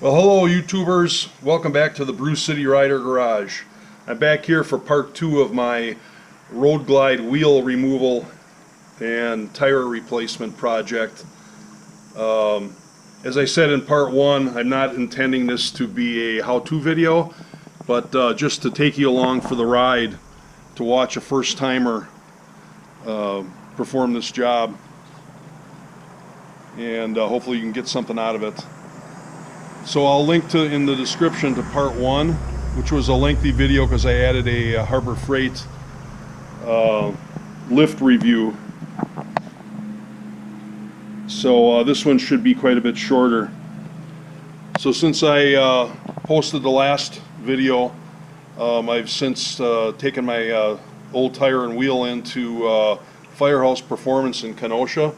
Well, hello YouTubers, welcome back to the Bruce City Rider Garage. I'm back here for part 2 of my Road Glide wheel removal and tire replacement project. As I said in part 1, I'm not intending this to be a how-to video, but just to take you along for the ride to watch a first-timer perform this job, and hopefully you can get something out of it. So I'll link in the description to part 1, which was a lengthy video because I added a Harbor Freight lift review. So this one should be quite a bit shorter. So since I posted the last video, I've since taken my old tire and wheel into Firehouse Performance in Kenosha,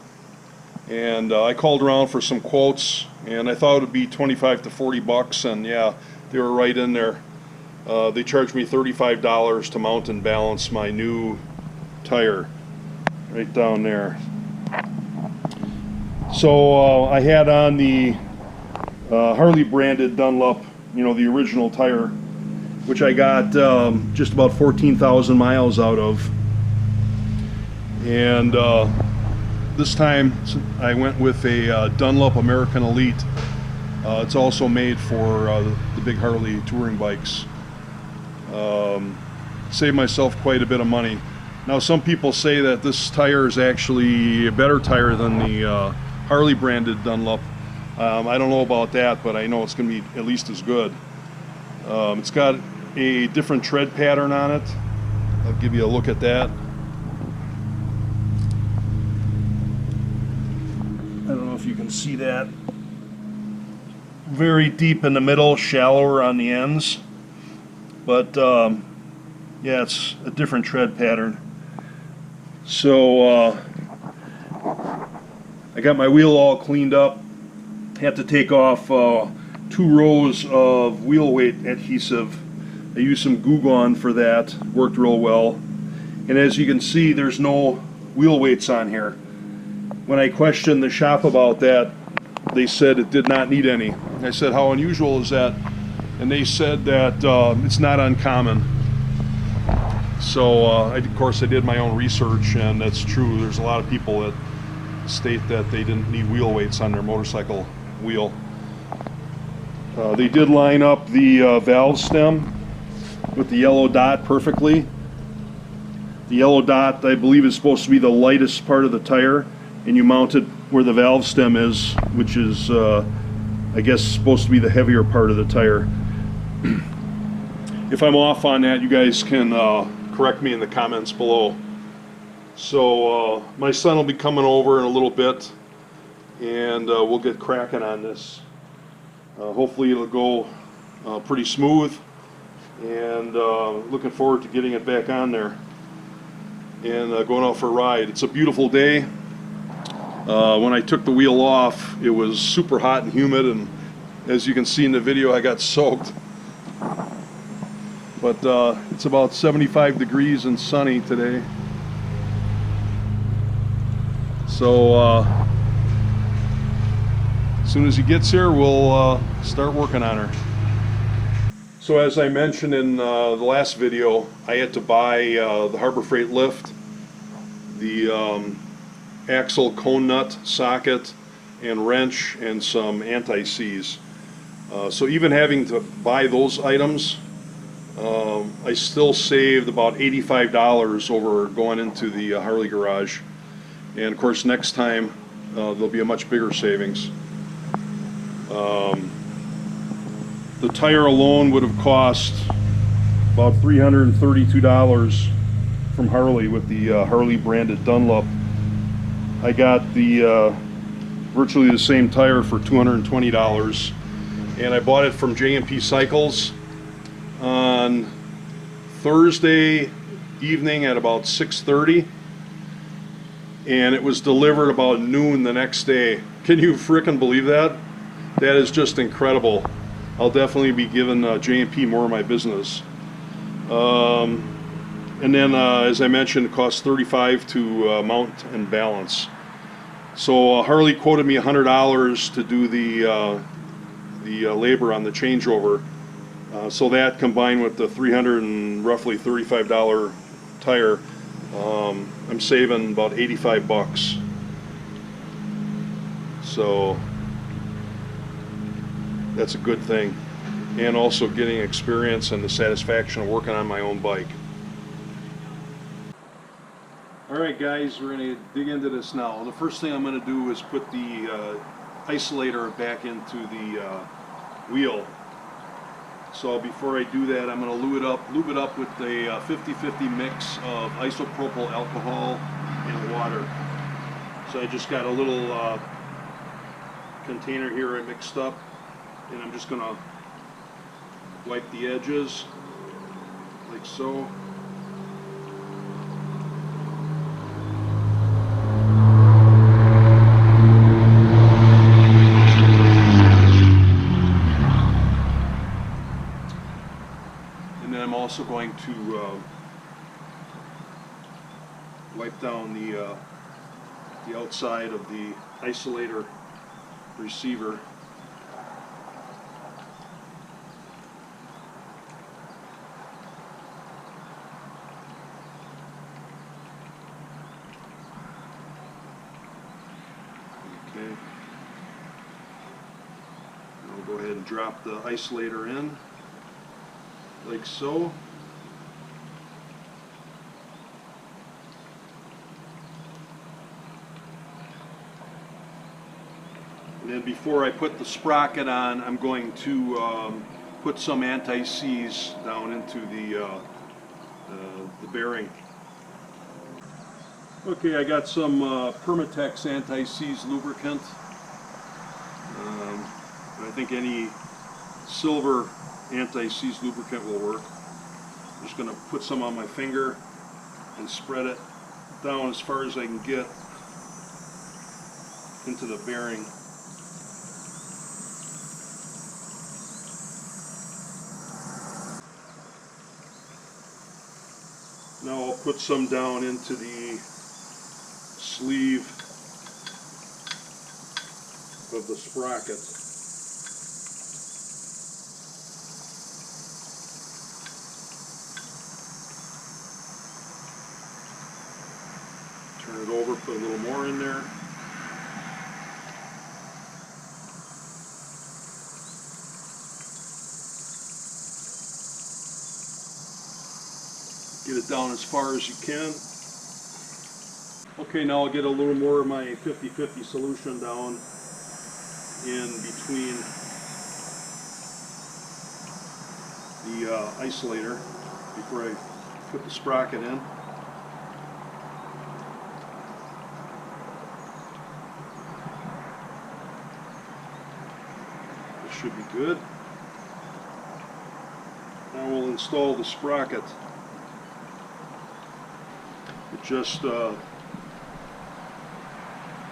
and I called around for some quotes, and I thought it would be 25 to 40 bucks, and yeah, they were right in there. They charged me $35 to mount and balance my new tire right down there. So I had on the Harley branded Dunlop, you know, the original tire, which I got just about 14,000 miles out of. And this time I went with a Dunlop American Elite. It's also made for the big Harley touring bikes. Saved myself quite a bit of money. Now some people say that this tire is actually a better tire than the Harley branded Dunlop. I don't know about that, but I know it's going to be at least as good. It's got a different tread pattern on it. I'll give you a look at that. I don't know if you can see that. Very deep in the middle, shallower on the ends. But yeah, it's a different tread pattern. So I got my wheel all cleaned up. Had to take off 2 rows of wheel weight adhesive. I used some Goo Gone for that. Worked real well. And as you can see, there's no wheel weights on here. When I questioned the shop about that, they said it did not need any. I said, how unusual is that? And they said that it's not uncommon. So of course I did my own research, and that's true. There's a lot of people that state that they didn't need wheel weights on their motorcycle wheel. They did line up the valve stem with the yellow dot perfectly. The yellow dot, I believe, is supposed to be the lightest part of the tire, and you mount it where the valve stem is, which is I guess supposed to be the heavier part of the tire. If I'm off on that, you guys can correct me in the comments below. So my son will be coming over in a little bit, and we'll get cracking on this. Hopefully it'll go pretty smooth, and looking forward to getting it back on there and going out for a ride. It's a beautiful day. When I took the wheel off, it was super hot and humid, and as you can see in the video, I got soaked. But it's about 75 degrees and sunny today. So as soon as he gets here, we'll start working on her. So as I mentioned in the last video, I had to buy the Harbor Freight lift, the axle cone nut socket and wrench, and some anti-seize. So even having to buy those items, I still saved about $85 over going into the Harley garage. And of course next time there'll be a much bigger savings. The tire alone would have cost about $332 from Harley with the Harley branded Dunlop. I got the virtually the same tire for $220, and I bought it from J&P Cycles on Thursday evening at about 6:30, and it was delivered about noon the next day. Can you frickin' believe that? That is just incredible. I'll definitely be giving J&P more of my business. And then as I mentioned, it costs $35 to mount and balance. So Harley quoted me $100 to do the the labor on the changeover. So that combined with the roughly $35 tire, I'm saving about 85 bucks. So that's a good thing, and also getting experience and the satisfaction of working on my own bike. Alright guys, we're going to dig into this now. The first thing I'm going to do is put the isolator back into the wheel. So before I do that, I'm going to lube it up with a 50-50 mix of isopropyl alcohol and water. So I just got a little container here I mixed up, and I'm just going to wipe the edges like so. And then I'm also going to wipe down the outside of the isolator receiver. Okay. I'll go ahead and drop the isolator in like so. And then before I put the sprocket on, I'm going to put some anti-seize down into the bearing. Okay, I got some Permatex anti-seize lubricant. I think any silver anti-seize lubricant will work. I'm just going to put some on my finger and spread it down as far as I can get into the bearing. Now I'll put some down into the sleeve of the sprocket. Turn it over, put a little more in there. Get it down as far as you can. Okay, now I'll get a little more of my 50-50 solution down in between the isolator before I put the sprocket in. This should be good. Now we'll install the sprocket. It just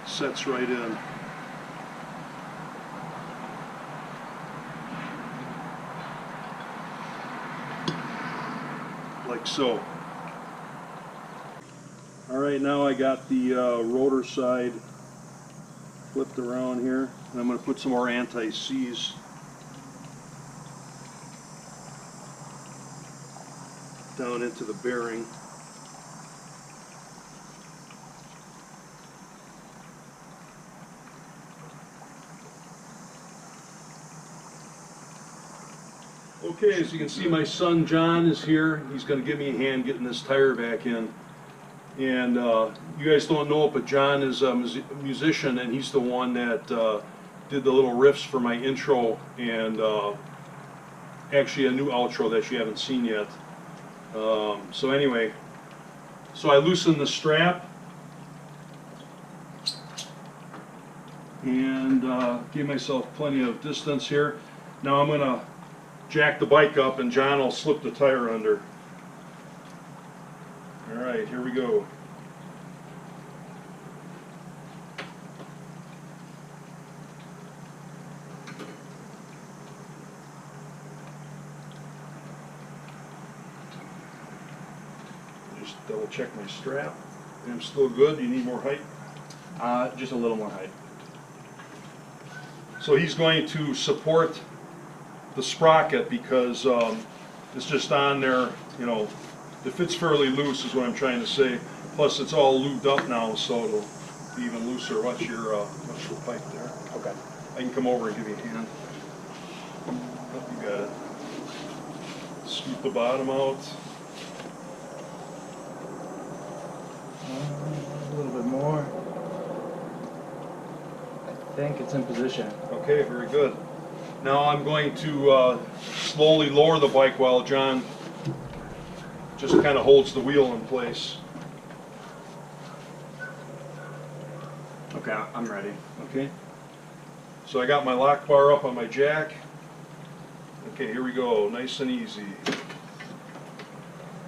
sets right in. Like so. Alright, now I got the rotor side flipped around here, and I'm going to put some more anti-seize down into the bearing. Okay, as you can see, my son John is here. He's going to give me a hand getting this tire back in. And you guys don't know it, but John is a musician, and he's the one that did the little riffs for my intro and actually a new outro that you haven't seen yet. So anyway, so I loosened the strap and gave myself plenty of distance here. Now I'm going to jack the bike up and John will slip the tire under. Alright, here we go. Just double check my strap. I'm still good. Do you need more height? Just a little more height. So he's going to support the sprocket because it's just on there, you know, it fits fairly loose is what I'm trying to say. Plus it's all lubed up now, so it'll be even looser. What's your pipe there? Okay. I can come over and give you a hand. Oh, you got it. Scoop the bottom out. A little bit more. I think it's in position. Okay, very good. Now I'm going to slowly lower the bike while John just kind of holds the wheel in place. Okay, I'm ready. Okay. So I got my lock bar up on my jack. Okay, here we go, nice and easy.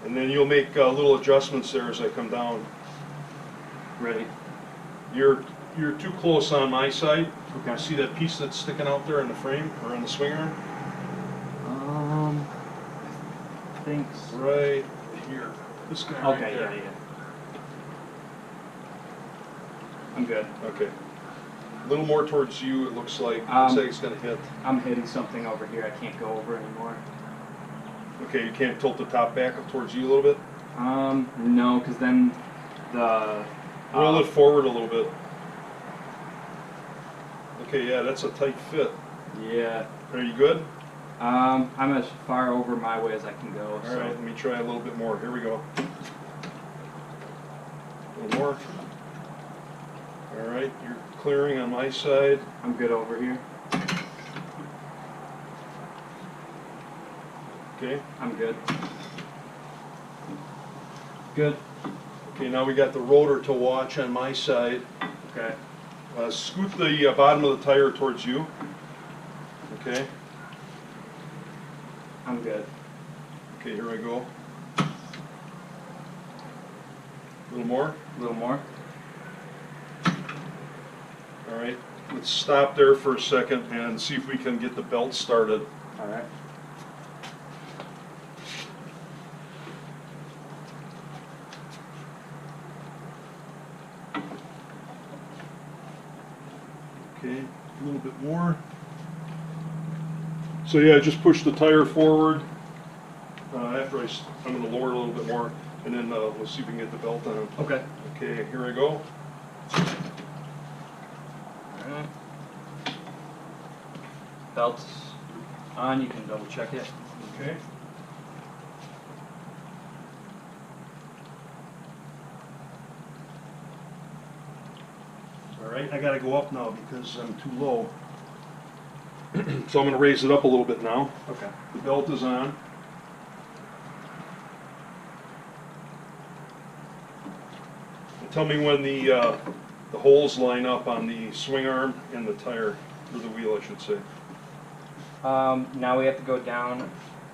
And then you'll make little adjustments there as I come down. Ready. You're too close on my side. Okay. See that piece that's sticking out there in the frame or on the swing arm? I think so. Right here. This guy right Okay, there. yeah. I'm good. Okay. A little more towards you, it looks like. Looks like it's going to hit. I'm hitting something over here. I can't go over anymore. Okay, you can't tilt the top back up towards you a little bit? No, because then the... Roll it forward a little bit. Okay, yeah, that's a tight fit. Yeah. Are you good? I'm as far over my way as I can go. All right, let me try a little bit more. Here we go. A little more. All right, you're clearing on my side. I'm good over here. Okay. I'm good. Good. Okay, now we got the rotor to watch on my side. Okay. Scoot the bottom of the tire towards you. Okay. I'm good. Okay, here I go. A little more. A little more. All right, let's stop there for a second and see if we can get the belt started. All right. Okay, a little bit more. So yeah, just push the tire forward. After I'm going to lower it a little bit more, and then we'll see if we can get the belt on. Okay. Okay, here I go. Alright. Belt's on, you can double check it. Okay. All right, I got to go up now because I'm too low. So I'm going to raise it up a little bit now. Okay. The belt is on. Tell me when the holes line up on the swing arm and the tire, or the wheel, I should say. Now we have to go down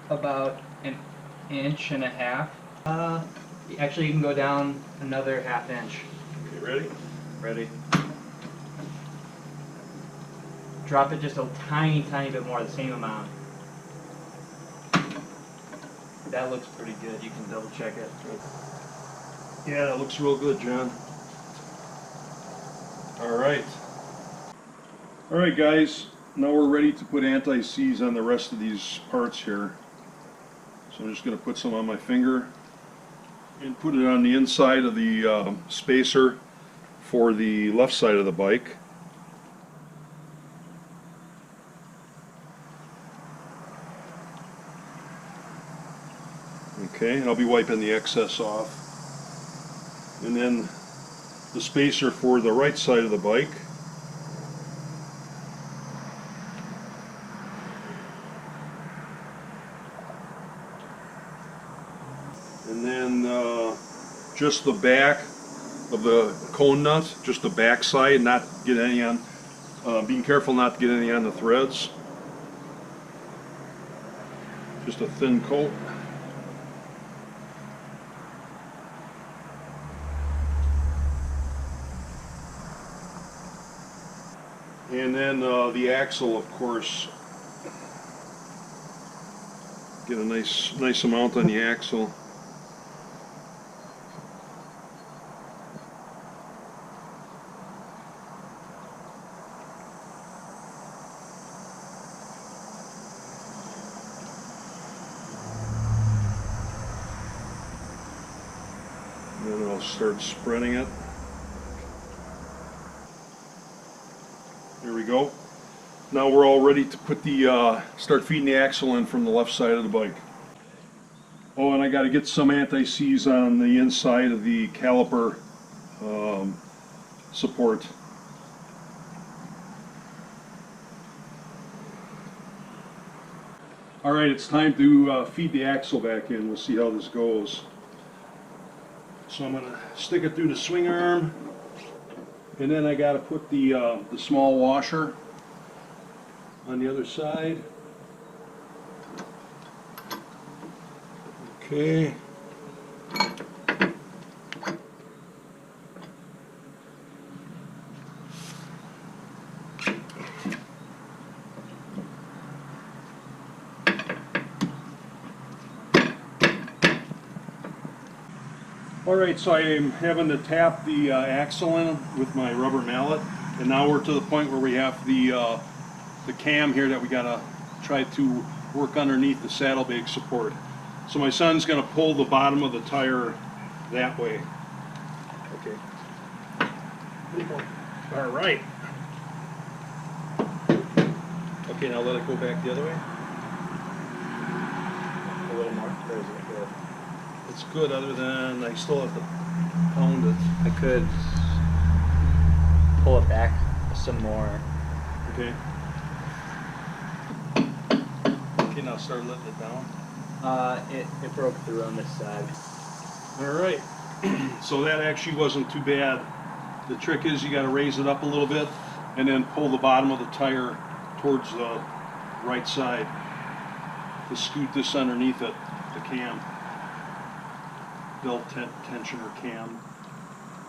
about an inch and a half. Actually, you can go down another ½ inch. Okay, ready? Ready. Drop it just a tiny bit more, the same amount. That looks pretty good. You can double check it. Yeah, that looks real good, John. All right. All right, guys. Now we're ready to put anti-seize on the rest of these parts here. So I'm just going to put some on my finger and put it on the inside of the spacer for the left side of the bike. Okay, and I'll be wiping the excess off. And then the spacer for the right side of the bike. And then just the back of the cone nut, just the back side, not get any on, being careful not to get any on the threads. Just a thin coat. And then the axle, of course, get a nice amount on the axle. And then I'll start spreading it. There we go. Now we're all ready to put the start feeding the axle in from the left side of the bike. Oh, and I got to get some anti-seize on the inside of the caliper support. All right, it's time to feed the axle back in. We'll see how this goes. So I'm going to stick it through the swing arm, and then I got to put the small washer on the other side. Okay. Alright, so I am having to tap the axle in with my rubber mallet, and now we're to the point where we have the cam here that we gotta try to work underneath the saddlebag support. So my son's gonna pull the bottom of the tire that way. Okay. Alright. Okay, now let it go back the other way. A little more. There's it. Good. It's good, other than I still have to pound it. I could pull it back some more. Okay. Okay, now start letting it down. It broke through on this side. Alright. So that actually wasn't too bad. The trick is you got to raise it up a little bit and then pull the bottom of the tire towards the right side to scoot this underneath it, the cam. Belt tensioner cam.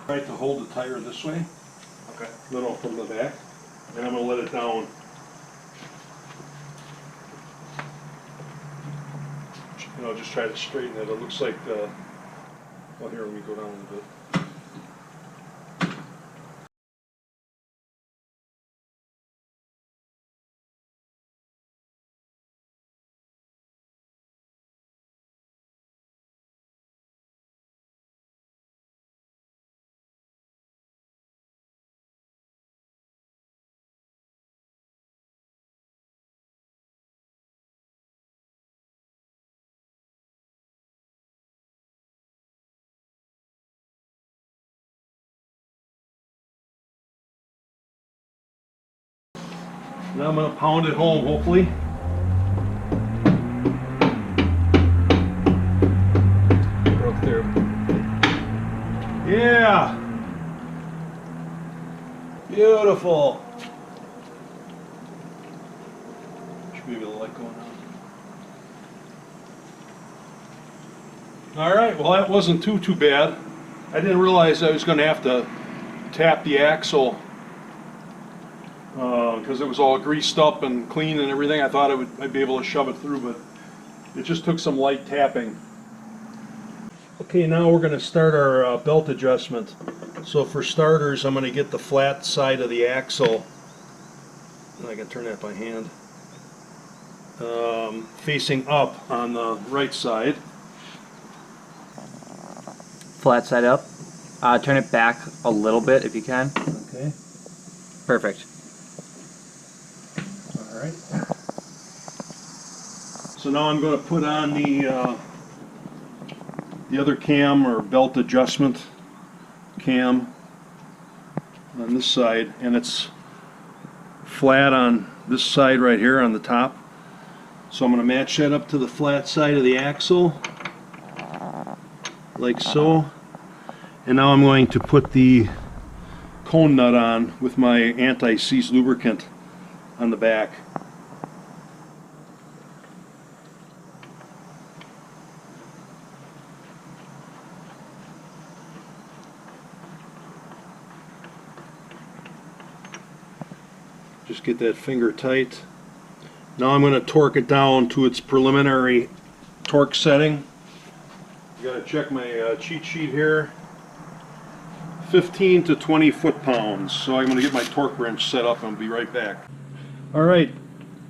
Try to hold the tire this way. Okay. No, from the back. And I'm going to let it down. You know, just try to straighten it. It looks like, well, here, let me go down a little bit. Now I'm going to pound it home, hopefully. Broke there. Yeah! Beautiful! Should be able to let go now. Alright, well that wasn't too bad. I didn't realize I was going to have to tap the axle because it was all greased up and clean and everything. I thought I'd be able to shove it through, but it just took some light tapping. Okay, now we're going to start our belt adjustment. So for starters, I'm going to get the flat side of the axle, and I can turn that by hand, facing up on the right side. Flat side up. Turn it back a little bit if you can. Okay. Perfect. Alright. So now I'm going to put on the other cam, or belt adjustment cam, on this side, and it's flat on this side right here on the top. So I'm going to match that up to the flat side of the axle, like so. And now I'm going to put the cone nut on with my anti-seize lubricant on the back. Just get that finger tight. Now I'm going to torque it down to its preliminary torque setting. I got to check my cheat sheet here. 15 to 20 foot-pounds. So I'm going to get my torque wrench set up and I'll be right back. Alright,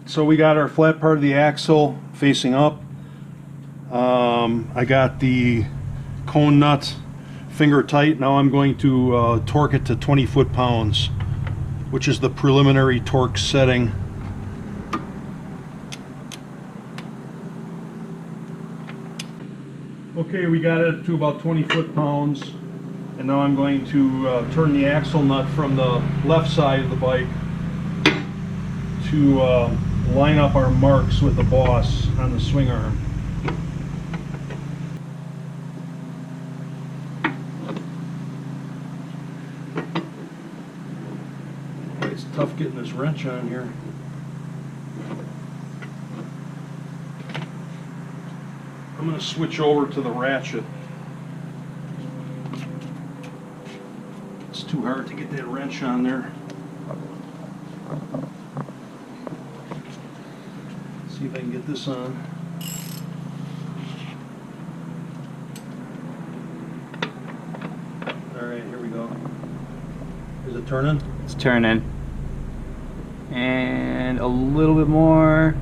so we got our flat part of the axle facing up. I got the cone nut finger tight. Now I'm going to torque it to 20 foot-pounds, which is the preliminary torque setting. Okay, we got it to about 20 foot-pounds, and now I'm going to turn the axle nut from the left side of the bike to line up our marks with the boss on the swing arm. It's tough getting this wrench on here. I'm going to switch over to the ratchet. It's too hard to get that wrench on there. See if I can get this on. Alright, here we go. Is it turning? It's turning. And a little bit more.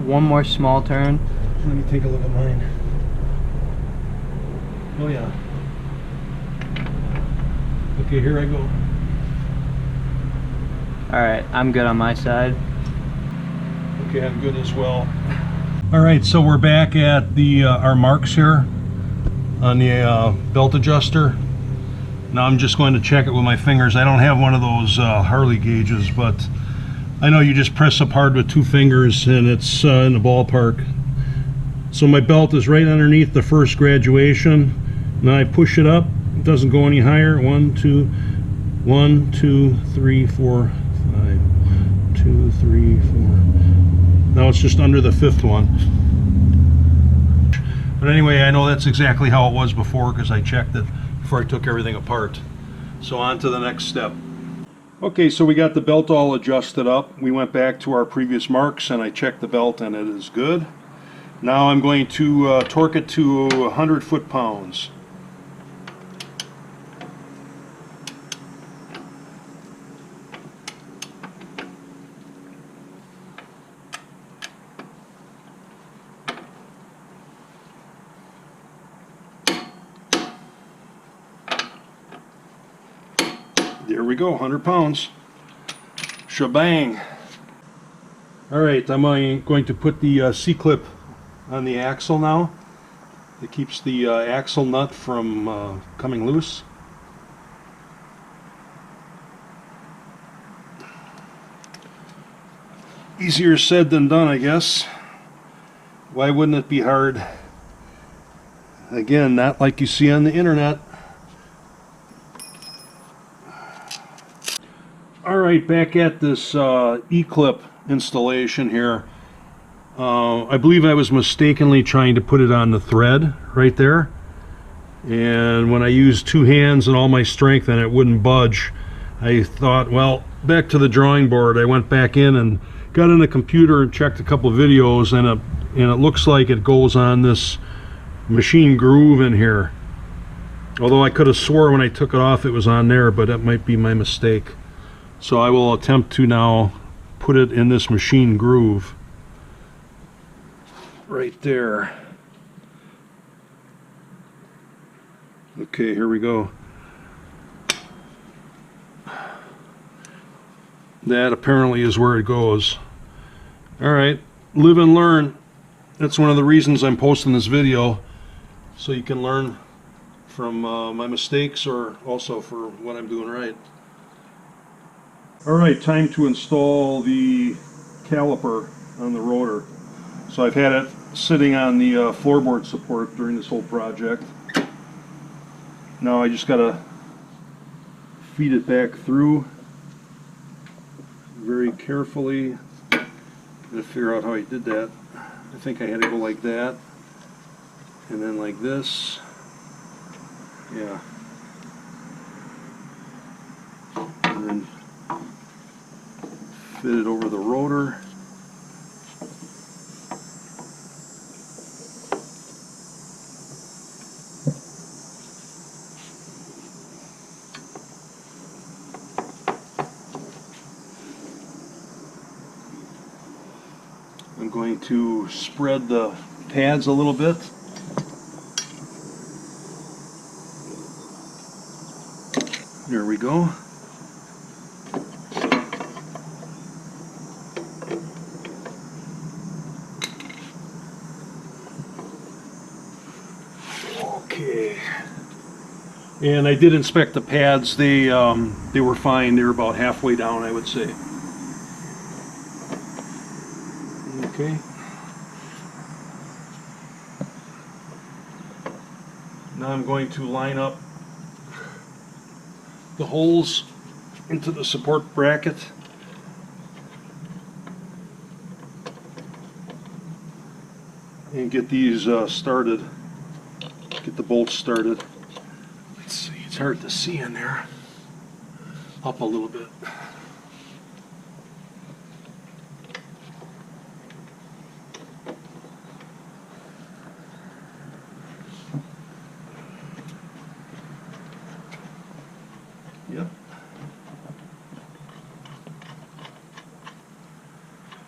One more small turn. Let me take a look at mine. Oh yeah. Okay, here I go. Alright, I'm good on my side. Okay, I'm good as well. Alright, so we're back at the our marks here on the belt adjuster. Now I'm just going to check it with my fingers. I don't have one of those Harley gauges, but I know you just press up hard with two fingers and it's in the ballpark. So my belt is right underneath the first graduation. Now I push it up. It doesn't go any higher. 1, 2, 1, 2, 3, 4, 5, 2, 3, 4. Now it's just under the fifth one. But anyway, I know that's exactly how it was before because I checked it before I took everything apart. So on to the next step. Okay, so we got the belt all adjusted up. We went back to our previous marks and I checked the belt and it is good. Now I'm going to torque it to 100 foot-pounds. There we go, 100 pounds. Shebang. Alright, I'm going to put the C-clip on the axle now. It keeps the axle nut from coming loose. Easier said than done, I guess. Why wouldn't it be hard? Again, not like you see on the internet. Alright, back at this E-clip installation here. I believe I was mistakenly trying to put it on the thread right there. And when I used two hands and all my strength and it wouldn't budge, I thought, well, back to the drawing board. I went back in and got in the computer and checked a couple of videos, and it looks like it goes on this machine groove in here. Although I could have swore when I took it off it was on there, but that might be my mistake. So I will attempt to now put it in this machine groove right there. Okay, here we go. That apparently is where it goes. Alright, live and learn. That's one of the reasons I'm posting this video, so you can learn from my mistakes or also for what I'm doing right. Alright, time to install the caliper on the rotor. So I've had it sitting on the floorboard support during this whole project. Now I just gotta feed it back through very carefully. I'm gonna figure out how I did that. I think I had to go like that and then like this. Yeah. And then fit it over the rotor. I'm going to spread the pads a little bit we go. Okay. And I did inspect the pads. They were fine. They were about halfway down, I would say. Okay. Now I'm going to line up the holes into the support bracket. And get these started. Get the bolts started. Let's see, it's hard to see in there. Up a little bit. Yep.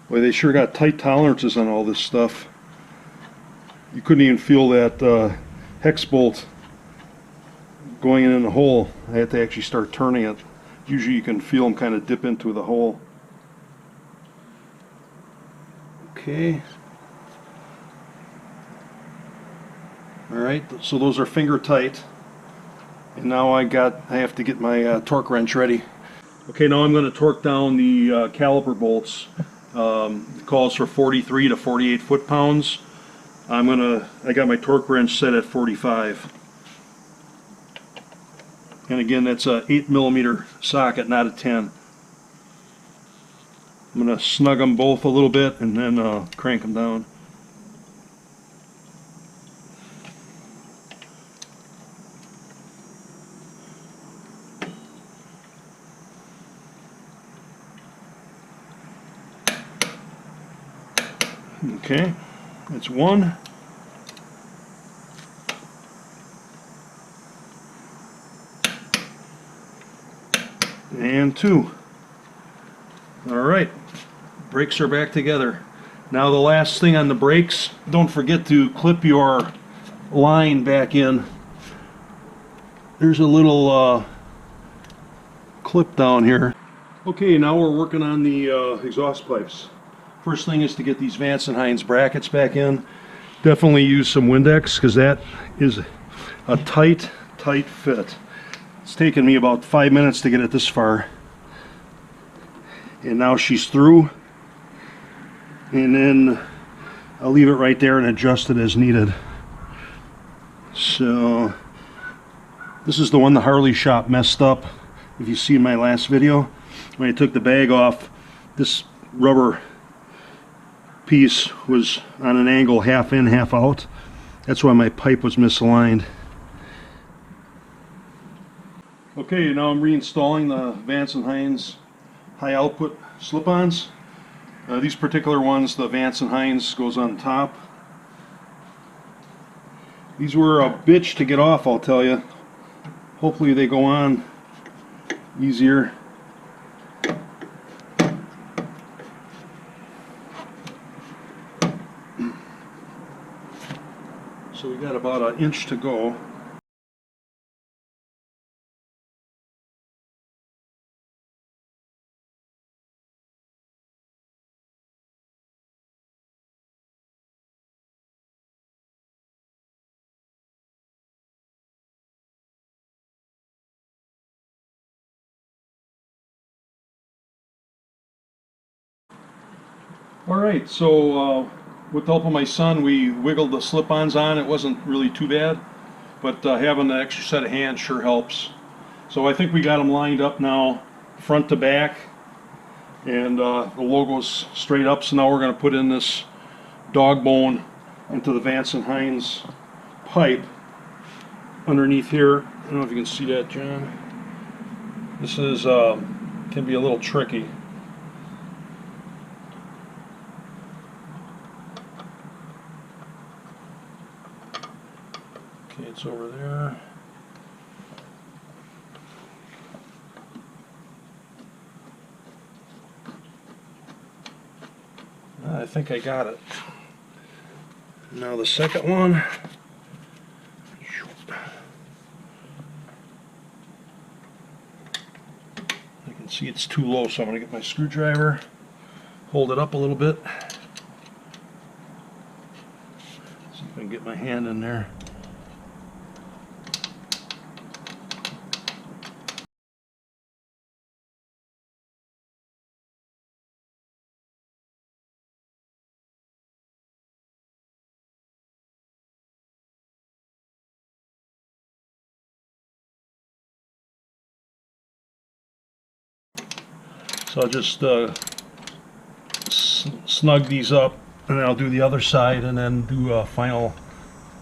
Boy, they sure got tight tolerances on all this stuff. You couldn't even feel that hex bolt going in the hole. I had to actually start turning it. Usually you can feel them kind of dip into the hole. Okay. Alright, so those are finger tight. And now I have to get my torque wrench ready. Okay, now I'm going to torque down the caliper bolts. It calls for 43 to 48 foot-pounds. I got my torque wrench set at 45. And again, that's a 8mm socket, not a 10. I'm going to snug them both a little bit and then crank them down. Okay, that's one. And two. All right, brakes are back together. Now the last thing on the brakes, don't forget to clip your line back in. There's a little clip down here. Okay, now we're working on the exhaust pipes. First thing is to get these Vance & Hines brackets back in. Definitely use some Windex because that is a tight fit. It's taken me about 5 minutes to get it this far. And now she's through. And then I'll leave it right there and adjust it as needed. So this is the one the Harley shop messed up. If you see in my last video, when I took the bag off, this rubber piece was on an angle half in, half out. That's why my pipe was misaligned. Okay, now I'm reinstalling the Vance & Hines high output slip-ons. These particular ones, the Vance & Hines goes on top. These were a bitch to get off, I'll tell you. Hopefully they go on easier. So we got about an inch to go. Alright, so with the help of my son, we wiggled the slip-ons on. It wasn't really too bad, but having an extra set of hands sure helps. So I think we got them lined up now, front to back, and the logo's straight up. So now we're going to put in this dog bone into the Vance & Hines pipe underneath here. I don't know if you can see that, John. This is can be a little tricky. Okay, it's over there. I think I got it. Now the second one. Okay, See, it's too low, so I'm going to get my screwdriver, hold it up a little bit. See if I can get my hand in there. So I'll just snug these up, and then I'll do the other side and then do a final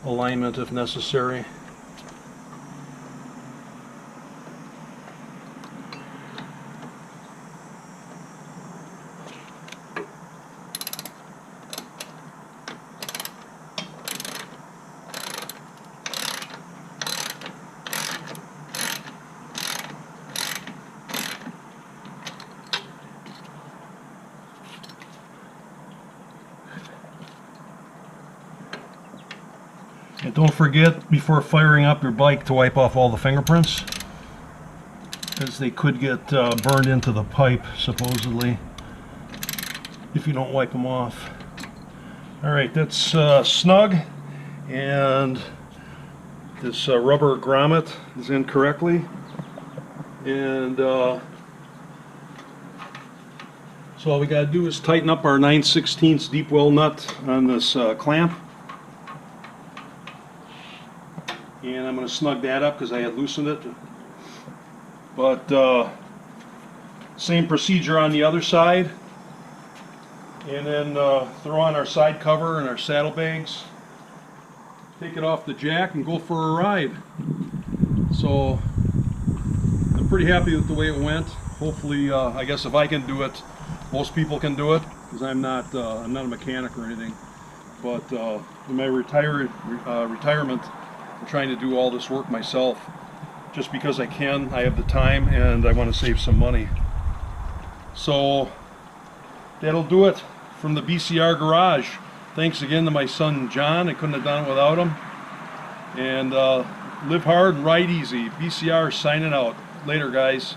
alignment if necessary. And don't forget, before firing up your bike, to wipe off all the fingerprints, as they could get burned into the pipe, supposedly, if you don't wipe them off. Alright, that's snug, and this rubber grommet is in correctly, and so all we got to do is tighten up our 9/16 deep well nut on this clamp. And I'm going to snug that up because I had loosened it. But same procedure on the other side. And then throw on our side cover and our saddlebags. Take it off the jack and go for a ride. So I'm pretty happy with the way it went. Hopefully, I guess if I can do it, most people can do it, because I'm not a mechanic or anything. But in my retirement, I'm trying to do all this work myself, just because I can. I have the time and I want to save some money. So that'll do it from the BCR garage. Thanks again to my son John. I couldn't have done it without him. And live hard and ride easy. BCR signing out. Later, guys.